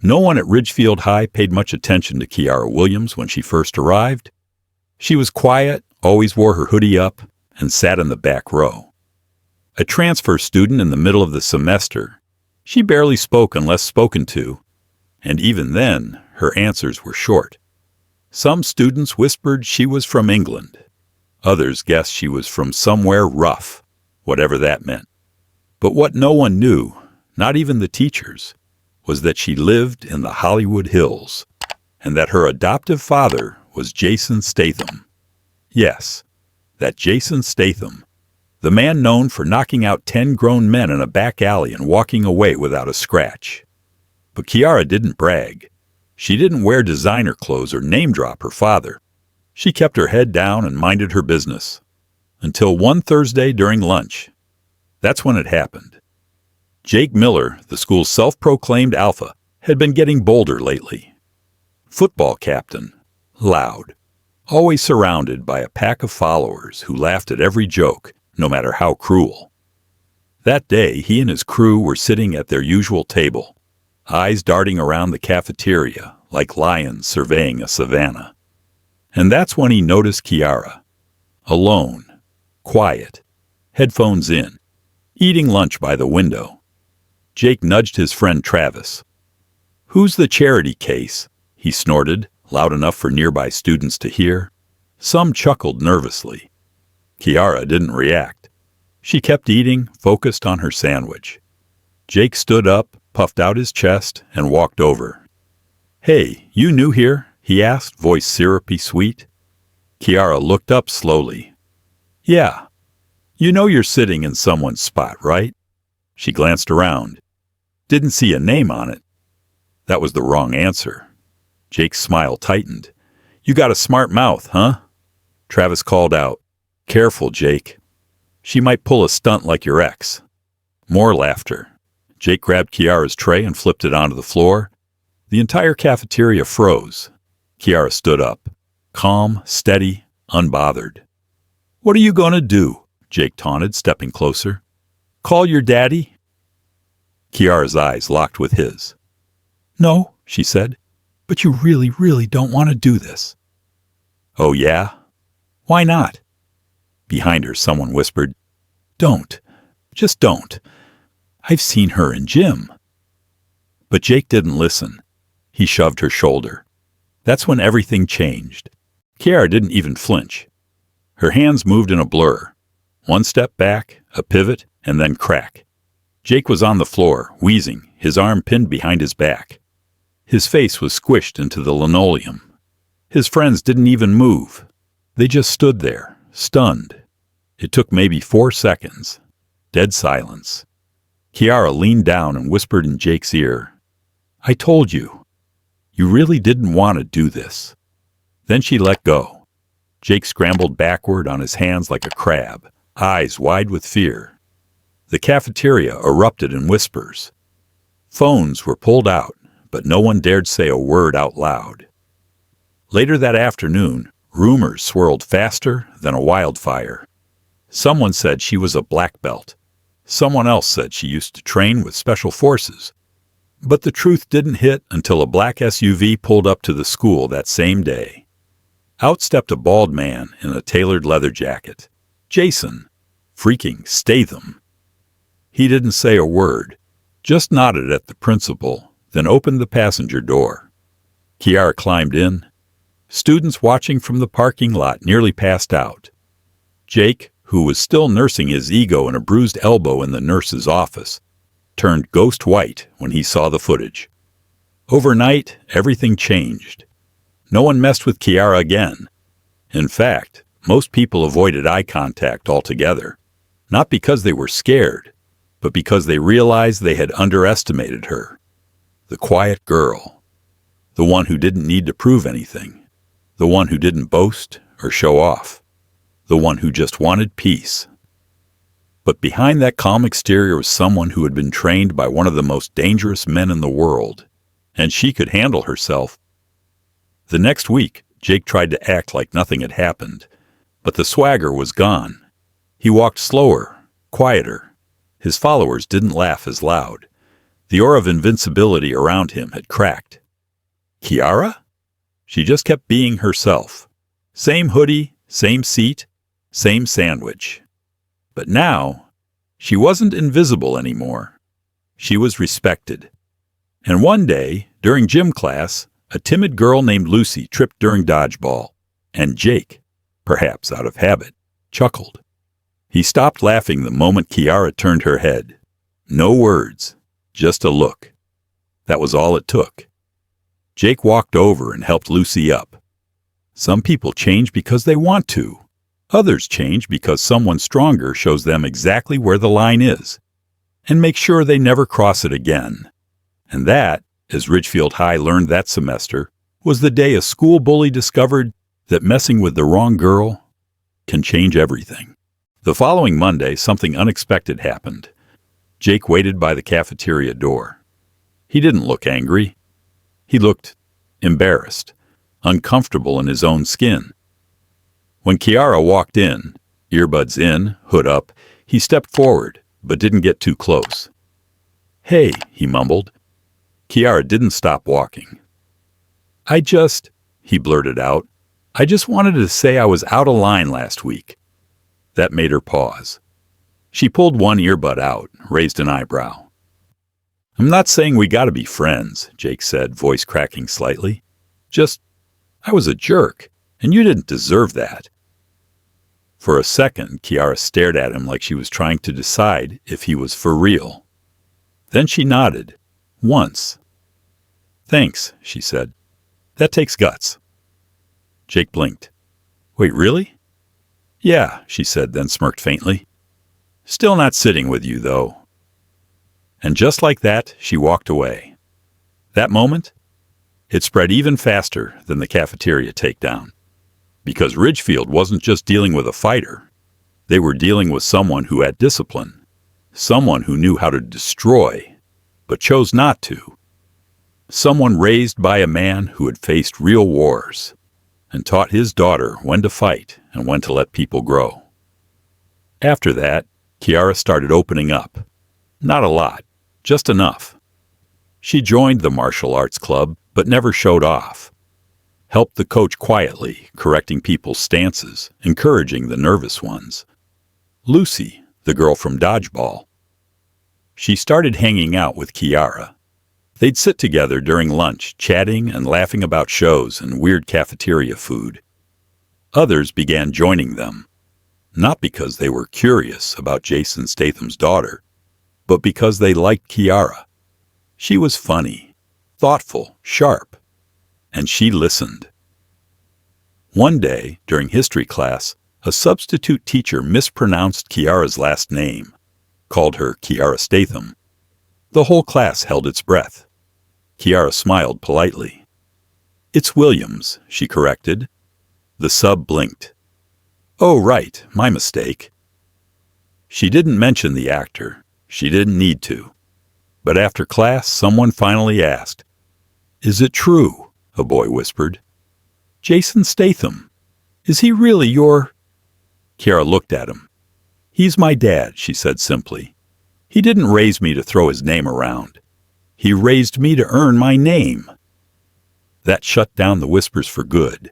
No one at Ridgefield High paid much attention to Kiara Williams when she first arrived. She was quiet, always wore her hoodie up, and sat in the back row. A transfer student in the middle of the semester, she barely spoke unless spoken to, and even then, her answers were short. Some students whispered she was from England. Others guessed she was from somewhere rough, whatever that meant. But what no one knew, not even the teachers, was that she lived in the Hollywood Hills, and that her adoptive father was Jason Statham. Yes, that Jason Statham, the man known for knocking out 10 grown men in a back alley and walking away without a scratch. But Kiara didn't brag. She didn't wear designer clothes or name-drop her father. She kept her head down and minded her business. Until one Thursday during lunch. That's when it happened. Jake Miller, the school's self-proclaimed alpha, had been getting bolder lately. Football captain, loud, always surrounded by a pack of followers who laughed at every joke, no matter how cruel. That day, he and his crew were sitting at their usual table, eyes darting around the cafeteria like lions surveying a savanna. And that's when he noticed Kiara, alone, quiet, headphones in, eating lunch by the window. Jake nudged his friend Travis. "Who's the charity case?" he snorted, loud enough for nearby students to hear. Some chuckled nervously. Kiara didn't react. She kept eating, focused on her sandwich. Jake stood up, puffed out his chest, and walked over. "Hey, you new here?" he asked, voice syrupy sweet. Kiara looked up slowly. "Yeah. You know you're sitting in someone's spot, right?" She glanced around. Didn't see a name on it. That was the wrong answer. Jake's smile tightened. "You got a smart mouth, huh?" Travis called out. "Careful, Jake. She might pull a stunt like your ex." More laughter. Jake grabbed Kiara's tray and flipped it onto the floor. The entire cafeteria froze. Kiara stood up, calm, steady, unbothered. "What are you going to do?" Jake taunted, stepping closer. "Call your daddy?" Kiara's eyes locked with his. "No," she said, "but you really, really don't want to do this." "Oh, yeah? Why not?" Behind her, someone whispered, "Don't. Just don't. I've seen her in gym." But Jake didn't listen. He shoved her shoulder. That's when everything changed. Kiara didn't even flinch. Her hands moved in a blur. One step back, a pivot, and then crack. Jake was on the floor, wheezing, his arm pinned behind his back. His face was squished into the linoleum. His friends didn't even move. They just stood there, stunned. It took maybe 4 seconds. Dead silence. Kiara leaned down and whispered in Jake's ear, "I told you. You really didn't want to do this." Then she let go. Jake scrambled backward on his hands like a crab, eyes wide with fear. The cafeteria erupted in whispers. Phones were pulled out, but no one dared say a word out loud. Later that afternoon, rumors swirled faster than a wildfire. Someone said she was a black belt. Someone else said she used to train with special forces. But the truth didn't hit until a black SUV pulled up to the school that same day. Out stepped a bald man in a tailored leather jacket. Jason, freaking Statham. He didn't say a word, just nodded at the principal, then opened the passenger door. Kiara climbed in. Students watching from the parking lot nearly passed out. Jake, who was still nursing his ego and a bruised elbow in the nurse's office, turned ghost white when he saw the footage. Overnight, everything changed. No one messed with Kiara again. In fact, most people avoided eye contact altogether, not because they were scared, but because they realized they had underestimated her. The quiet girl. The one who didn't need to prove anything. The one who didn't boast or show off. The one who just wanted peace. But behind that calm exterior was someone who had been trained by one of the most dangerous men in the world, and she could handle herself. The next week, Jake tried to act like nothing had happened, but the swagger was gone. He walked slower, quieter. His followers didn't laugh as loud. The aura of invincibility around him had cracked. Kiara? She just kept being herself. Same hoodie, same seat, same sandwich. But now, she wasn't invisible anymore. She was respected. And one day, during gym class, a timid girl named Lucy tripped during dodgeball, and Jake, perhaps out of habit, chuckled. He stopped laughing the moment Kiara turned her head. No words, just a look. That was all it took. Jake walked over and helped Lucy up. Some people change because they want to. Others change because someone stronger shows them exactly where the line is, and make sure they never cross it again. And that, as Ridgefield High learned that semester, was the day a school bully discovered that messing with the wrong girl can change everything. The following Monday, something unexpected happened. Jake waited by the cafeteria door. He didn't look angry. He looked embarrassed, uncomfortable in his own skin. When Kiara walked in, earbuds in, hood up, he stepped forward, but didn't get too close. "Hey," he mumbled. Kiara didn't stop walking. He blurted out, "I just wanted to say I was out of line last week." That made her pause. She pulled one earbud out, raised an eyebrow. "I'm not saying we gotta be friends," Jake said, voice cracking slightly. I was a jerk, and you didn't deserve that." For a second, Kiara stared at him like she was trying to decide if he was for real. Then she nodded. Once. "Thanks," she said. "That takes guts." Jake blinked. "Wait, really?" "Yeah," she said, then smirked faintly. "Still not sitting with you, though." And just like that, she walked away. That moment, it spread even faster than the cafeteria takedown. Because Ridgefield wasn't just dealing with a fighter. They were dealing with someone who had discipline. Someone who knew how to destroy, but chose not to. Someone raised by a man who had faced real wars and taught his daughter when to fight and when to let people grow. After that, Kiara started opening up. Not a lot, just enough. She joined the martial arts club, but never showed off. Helped the coach quietly, correcting people's stances, encouraging the nervous ones. Lucy, the girl from dodgeball. She started hanging out with Kiara. They'd sit together during lunch, chatting and laughing about shows and weird cafeteria food. Others began joining them, not because they were curious about Jason Statham's daughter, but because they liked Kiara. She was funny, thoughtful, sharp, and she listened. One day, during history class, a substitute teacher mispronounced Kiara's last name, called her Kiara Statham. The whole class held its breath. Kiara smiled politely. "It's Williams," she corrected. The sub blinked. "Oh, right, my mistake." She didn't mention the actor. She didn't need to. But after class, someone finally asked. "Is it true?" a boy whispered. "Jason Statham. Is he really your—" Kiara looked at him. "He's my dad," she said simply. "He didn't raise me to throw his name around. He raised me to earn my name." That shut down the whispers for good.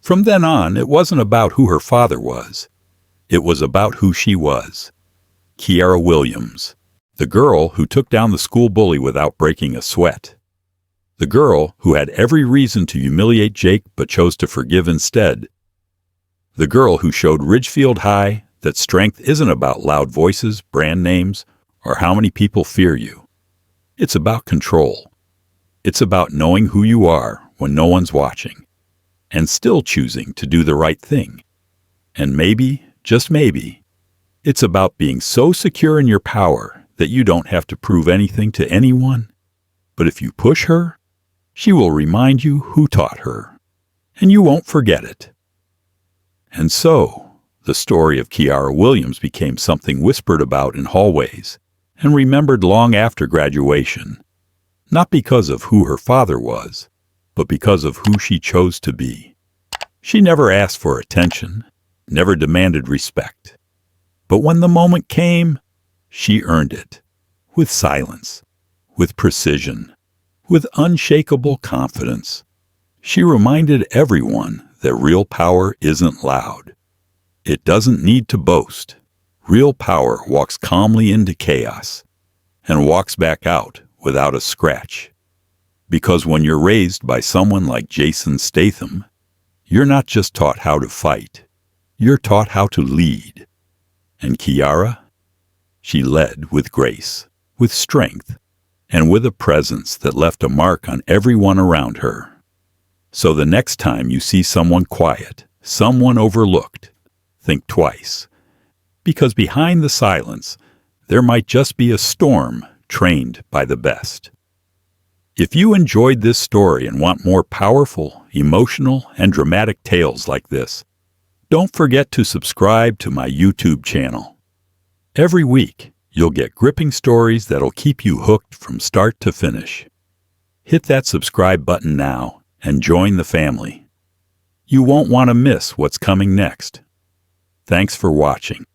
From then on, it wasn't about who her father was. It was about who she was. Kiara Williams, the girl who took down the school bully without breaking a sweat. The girl who had every reason to humiliate Jake but chose to forgive instead. The girl who showed Ridgefield High that strength isn't about loud voices, brand names, or how many people fear you. It's about control. It's about knowing who you are when no one's watching, and still choosing to do the right thing. And maybe, just maybe, it's about being so secure in your power that you don't have to prove anything to anyone. But if you push her, she will remind you who taught her, and you won't forget it. And so, the story of Kiara Williams became something whispered about in hallways and remembered long after graduation, not because of who her father was, but because of who she chose to be. She never asked for attention, never demanded respect. But when the moment came, she earned it, with silence, with precision, with unshakable confidence. She reminded everyone that real power isn't loud. It doesn't need to boast. Real power walks calmly into chaos and walks back out without a scratch. Because when you're raised by someone like Jason Statham, you're not just taught how to fight, you're taught how to lead. And Kiara? She led with grace, with strength, and with a presence that left a mark on everyone around her. So the next time you see someone quiet, someone overlooked, think twice. Because behind the silence, there might just be a storm trained by the best. If you enjoyed this story and want more powerful, emotional, and dramatic tales like this, don't forget to subscribe to my YouTube channel. Every week, you'll get gripping stories that'll keep you hooked from start to finish. Hit that subscribe button now and join the family. You won't want to miss what's coming next. Thanks for watching.